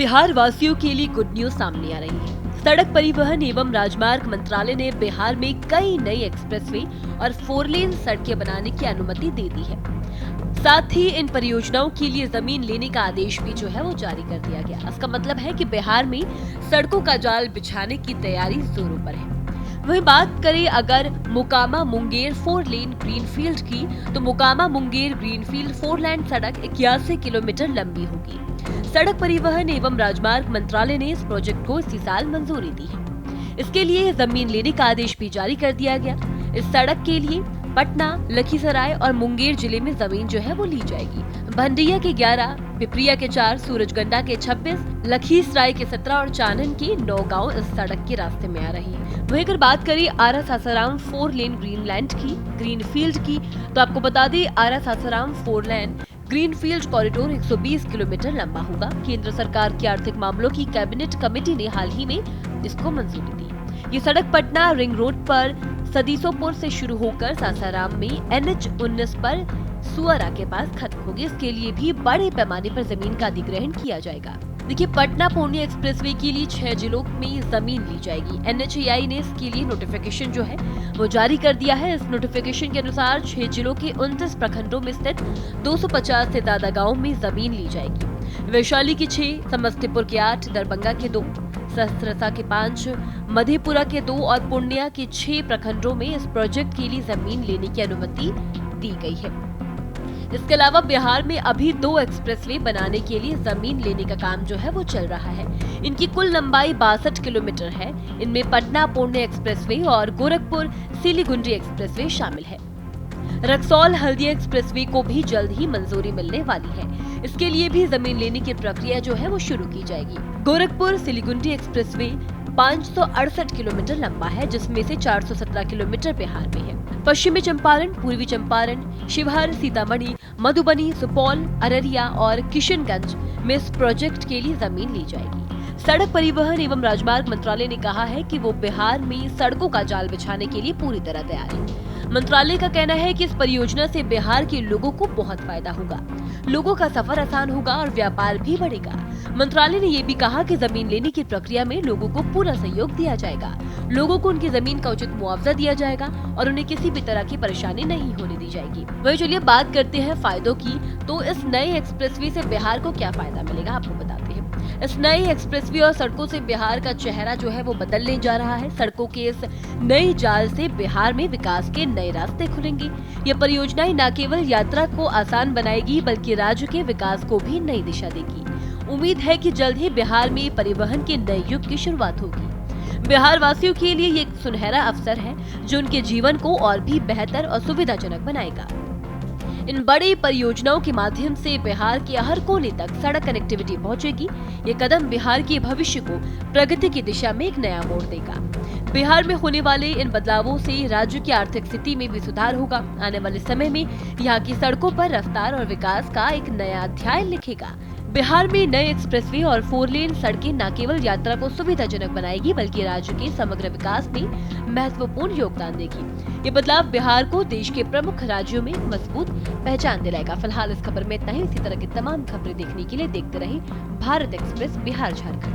बिहार वासियों के लिए गुड न्यूज सामने आ रही है। सड़क परिवहन एवं राजमार्ग मंत्रालय ने बिहार में कई नई एक्सप्रेसवे और 4 लेन सड़कें बनाने की अनुमति दे दी है। साथ ही इन परियोजनाओं के लिए जमीन लेने का आदेश भी जो है वो जारी कर दिया गया। इसका मतलब है कि बिहार में सड़कों का जाल बिछाने की तैयारी जोरों पर है। वहीं बात करें अगर मोकामा मुंगेर 4 लेन ग्रीनफील्ड की, तो मोकामा मुंगेर ग्रीनफील्ड 4 लेन सड़क 81 किलोमीटर लंबी होगी। सड़क परिवहन एवं राजमार्ग मंत्रालय ने इस प्रोजेक्ट को इसी साल मंजूरी दी है। इसके लिए जमीन लेने का आदेश भी जारी कर दिया गया। इस सड़क के लिए पटना, लखीसराय और मुंगेर जिले में जमीन जो है वो ली जाएगी। भंडिया के 11, पिपरिया के 4, सूरजगंडा के 26, लखीसराय के 17 और चानन के 9 गाँव इस सड़क के रास्ते में आ रही है। वहीं अगर बात करें आरा सासाराम 4 लेन ग्रीनफील्ड की, तो आपको बता दें Arrah Sasaram 4 lane greenfield corridor 120 kilometre लंबा होगा। केंद्र सरकार की आर्थिक मामलों की कैबिनेट कमेटी ने हाल ही में इसको मंजूरी दी। ये सड़क पटना रिंग रोड पर सदीसोपुर से शुरू होकर सासाराम में NH 19 पर सुअरा के पास खत्म होगी। इसके लिए भी बड़े पैमाने पर जमीन का अधिग्रहण किया जाएगा। देखिए, पटना पूर्णिया एक्सप्रेसवे के लिए 6 जिलों में जमीन ली जाएगी। NHAI ने इसके लिए नोटिफिकेशन जो है वो जारी कर दिया है। इस नोटिफिकेशन के अनुसार 6 जिलों के 29 प्रखंडों में स्थित 250 से ज्यादा गाँव में जमीन ली जाएगी। वैशाली की 6, समस्तीपुर के 8, दरभंगा के 2, सहरसा के 5, मधेपुरा के 2 और पूर्णिया के 6 प्रखंडों में इस प्रोजेक्ट के लिए जमीन लेने की अनुमति दी गई है। इसके अलावा बिहार में अभी 2 एक्सप्रेसवे बनाने के लिए जमीन लेने का काम जो है वो चल रहा है। इनकी कुल लंबाई 62 किलोमीटर है। इनमें पटना पुणे एक्सप्रेसवे और गोरखपुर सिलीगुड़ी एक्सप्रेसवे शामिल है। रक्सौल हल्दिया एक्सप्रेसवे को भी जल्द ही मंजूरी मिलने वाली है। इसके लिए भी जमीन लेने की प्रक्रिया जो है वो शुरू की जाएगी। गोरखपुर सिलीगुड़ी एक्सप्रेसवे 568 किलोमीटर लंबा है, जिसमें से 417 किलोमीटर बिहार में है। पश्चिमी चंपारण, पूर्वी चंपारण, शिवहर, सीतामढ़ी, मधुबनी, सुपौल, अररिया और किशनगंज में इस प्रोजेक्ट के लिए जमीन ली जाएगी। सड़क परिवहन एवं राजमार्ग मंत्रालय ने कहा है कि वो बिहार में सड़कों का जाल बिछाने के लिए पूरी तरह तैयार है। मंत्रालय का कहना है कि इस परियोजना से बिहार के लोगों को बहुत फायदा होगा। लोगों का सफर आसान होगा और व्यापार भी बढ़ेगा। मंत्रालय ने ये भी कहा कि जमीन लेने की प्रक्रिया में लोगों को पूरा सहयोग दिया जाएगा। लोगों को उनकी जमीन का उचित मुआवजा दिया जाएगा और उन्हें किसी भी तरह की परेशानी नहीं होने दी जाएगी। वही चलिए बात करते हैं फायदों की। तो इस नए एक्सप्रेसवे से बिहार को क्या फायदा मिलेगा, आपको बताते हैं। इस नई एक्सप्रेसवे और सड़कों से बिहार का चेहरा जो है वो बदलने जा रहा है। सड़कों के इस नई जाल से बिहार में विकास के नए रास्ते खुलेंगे। ये परियोजनाएं न केवल यात्रा को आसान बनाएगी बल्कि राज्य के विकास को भी नई दिशा देगी। उम्मीद है कि जल्द ही बिहार में परिवहन के नए युग की शुरुआत होगी। बिहार वासियों के लिए ये एक सुनहरा अवसर है जो उनके जीवन को और भी बेहतर और सुविधाजनक बनाएगा। इन बड़ी परियोजनाओं के माध्यम से बिहार के हर कोने तक सड़क कनेक्टिविटी पहुंचेगी। ये कदम बिहार के भविष्य को प्रगति की दिशा में एक नया मोड़ देगा। बिहार में होने वाले इन बदलावों से राज्य की आर्थिक स्थिति में भी सुधार होगा। आने वाले समय में यहाँ की सड़कों पर रफ्तार और विकास का एक नया अध्याय लिखेगा। बिहार में नए एक्सप्रेसवे और 4 लेन सड़कें न केवल यात्रा को सुविधाजनक बनाएगी बल्कि राज्य के समग्र विकास में महत्वपूर्ण योगदान देगी। ये बदलाव बिहार को देश के प्रमुख राज्यों में मजबूत पहचान दिलाएगा। फिलहाल इस खबर में इतना ही। इसी तरह की तमाम खबरें देखने के लिए देखते रहें भारत एक्सप्रेस बिहार झारखंड।